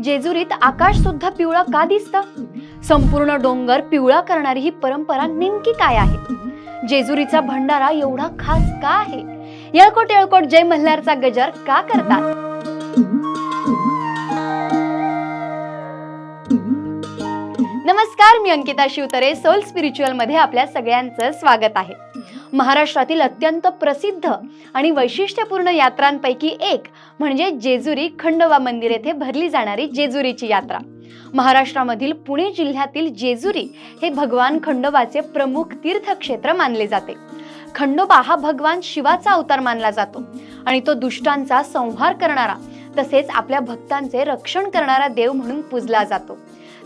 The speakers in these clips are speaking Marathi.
जेजुरीत आकाश सुद्धा पिवळा का दिसतं? संपूर्ण डोंगर पिवळा करणारी ही परंपरा नेमकी काय आहे? जेजुरीचा भंडारा एवढा खास का आहे? येळकोट येळकोट जय मल्हारचा गजर का करतात? नमस्कार, मी अंकिता शिवतरे. सोल स्पिरिच्युअल मध्ये आपल्या सगळ्यांचं स्वागत आहे. महाराष्ट्रातील अत्यंत प्रसिद्ध आणि वैशिष्ट्यपूर्ण यात्रांपैकी एक म्हणजे जेजुरी खंडोबा मंदिर येथे भरली जाणारी जेजुरीची यात्रा. महाराष्ट्रामधील पुणे जिल्ह्यातील जेजुरी हे भगवान खंडोबाचे प्रमुख तीर्थक्षेत्र मानले जाते. खंडोबा हा भगवान शिवाचा अवतार मानला जातो आणि तो दुष्टांचा संहार करणारा तसेच आपल्या भक्तांचे रक्षण करणारा देव म्हणून पूजला जातो.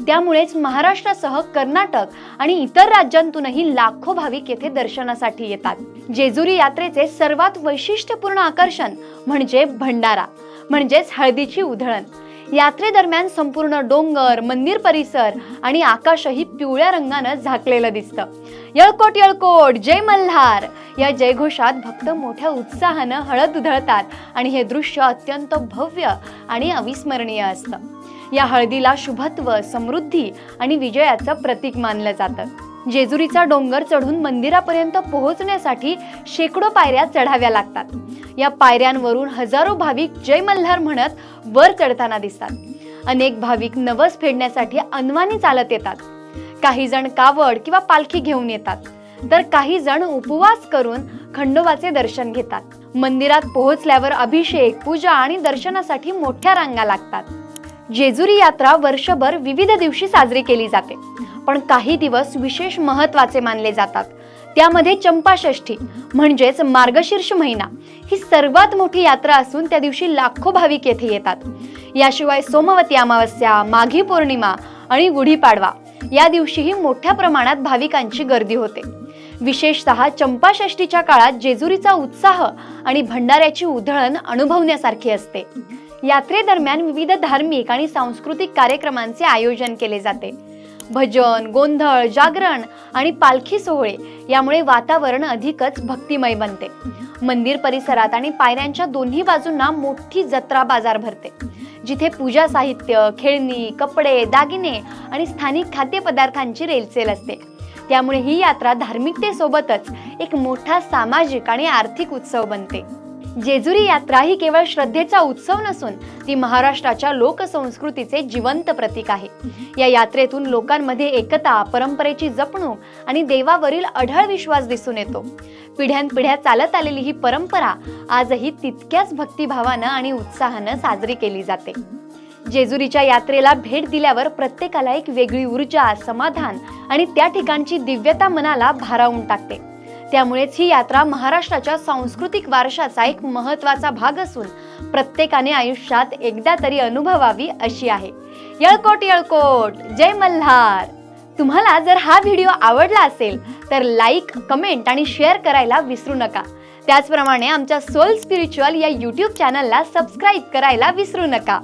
त्यामुळेच महाराष्ट्रासह कर्नाटक आणि इतर राज्यांतूनही लाखो भाविक येथे दर्शनासाठी येतात. जेजुरी यात्रेचे सर्वात वैशिष्ट्यपूर्ण आकर्षण म्हणजे भंडारा, म्हणजेच हळदीची उधळण. यात्रेदरम्यान संपूर्ण डोंगर, मंदिर परिसर आणि आकाशही पिवळ्या रंगानं झाकलेलं दिसतं. येळकोट येळकोट जय मल्हार या जयघोषात भक्त मोठ्या उत्साहानं हळद उधळतात आणि हे दृश्य अत्यंत भव्य आणि अविस्मरणीय असतं. या हळदीला शुभत्व, समृद्धी आणि विजयाचं प्रतीक मानलं जातं. जेजुरीचा डोंगर चढून मंदिरापर्यंत पोहोचण्यासाठी शेकडो पायऱ्या चढाव्या लागतात. या पायऱ्यांवरून हजारो भाविक जय मल्हार म्हणत वर चढताना दिसतात. अनेक भाविक नवस फेडण्यासाठी अनवाणी चालत येतात. काही जण कावड किंवा पालखी घेऊन येतात, तर काही जण उपवास करून खंडोबाचे दर्शन घेतात. मंदिरात पोहोचल्यावर अभिषेक, पूजा आणि दर्शनासाठी मोठ्या रांगा लागतात. जेजुरी यात्रा वर्षभर विविध दिवशी साजरी केली जाते, पण काही दिवस विशेष महत्त्वाचे मानले जातात. त्यामध्ये चंपाषष्ठी म्हणजेच मार्गशीर्ष महिना ही सर्वात मोठी यात्रा असून त्या दिवशी लाखो भाविक येथे येतात. याशिवाय सोमवती अमावस्या, माघी पौर्णिमा आणि गुढीपाडवा या दिवशीही मोठ्या प्रमाणात भाविकांची गर्दी होते. विशेषतः चंपाषष्ठीच्या काळात जेजुरीचा उत्साह आणि भंडाऱ्याची उधळण अनुभवण्यासारखी असते. यात्रेदरम्यान विविध धार्मिक आणि सांस्कृतिक कार्यक्रमांचे आयोजन केले जाते. भजन, गोंधळ, जागरण आणि पालखी सोहळे यामुळे वातावरण अधिकच भक्तिमय बनते. मंदिर परिसरात आणि पायऱ्यांच्या दोन्ही बाजूंना मोठी जत्रा बाजार भरते, जिथे पूजा साहित्य, खेळणी, कपडे, दागिने आणि स्थानिक खाद्यपदार्थांची रेलचेल असते. त्यामुळे ही यात्रा धार्मिकतेसोबतच एक मोठा सामाजिक आणि आर्थिक उत्सव बनते. जेजुरी यात्रा ही केवळ श्रद्धेचा उत्सव नसून ती महाराष्ट्राच्या लोकसंस्कृतीचे जिवंत प्रतीक आहे. या यात्रेतून लोकांमध्ये एकता, परंपरेची जपणूक आणि देवावरील अढळ विश्वास दिसून येतो. पिढ्यानपिढ्या चालत आलेली ही परंपरा आजही तितक्याच भक्तिभावानं आणि उत्साहानं साजरी केली जाते. जेजुरीच्या यात्रेला भेट दिल्यावर प्रत्येकाला एक वेगळी ऊर्जा, समाधान आणि त्या ठिकाणची दिव्यता मनाला भारावून टाकते. त्यामुळेच ही यात्रा महाराष्ट्राच्या सांस्कृतिक वारशाचा एक महत्त्वाचा भाग असून प्रत्येकाने आयुष्यात एकदा तरी अनुभवावी अशी आहे. येळकोट येळकोट जय मल्हार. तुम्हाला जर हा व्हिडिओ आवडला असेल तर लाईक, कमेंट आणि शेअर करायला विसरू नका. त्याचप्रमाणे आमच्या सोल स्पिरिच्युअल या YouTube चॅनलला सबस्क्राईब करायला विसरू नका.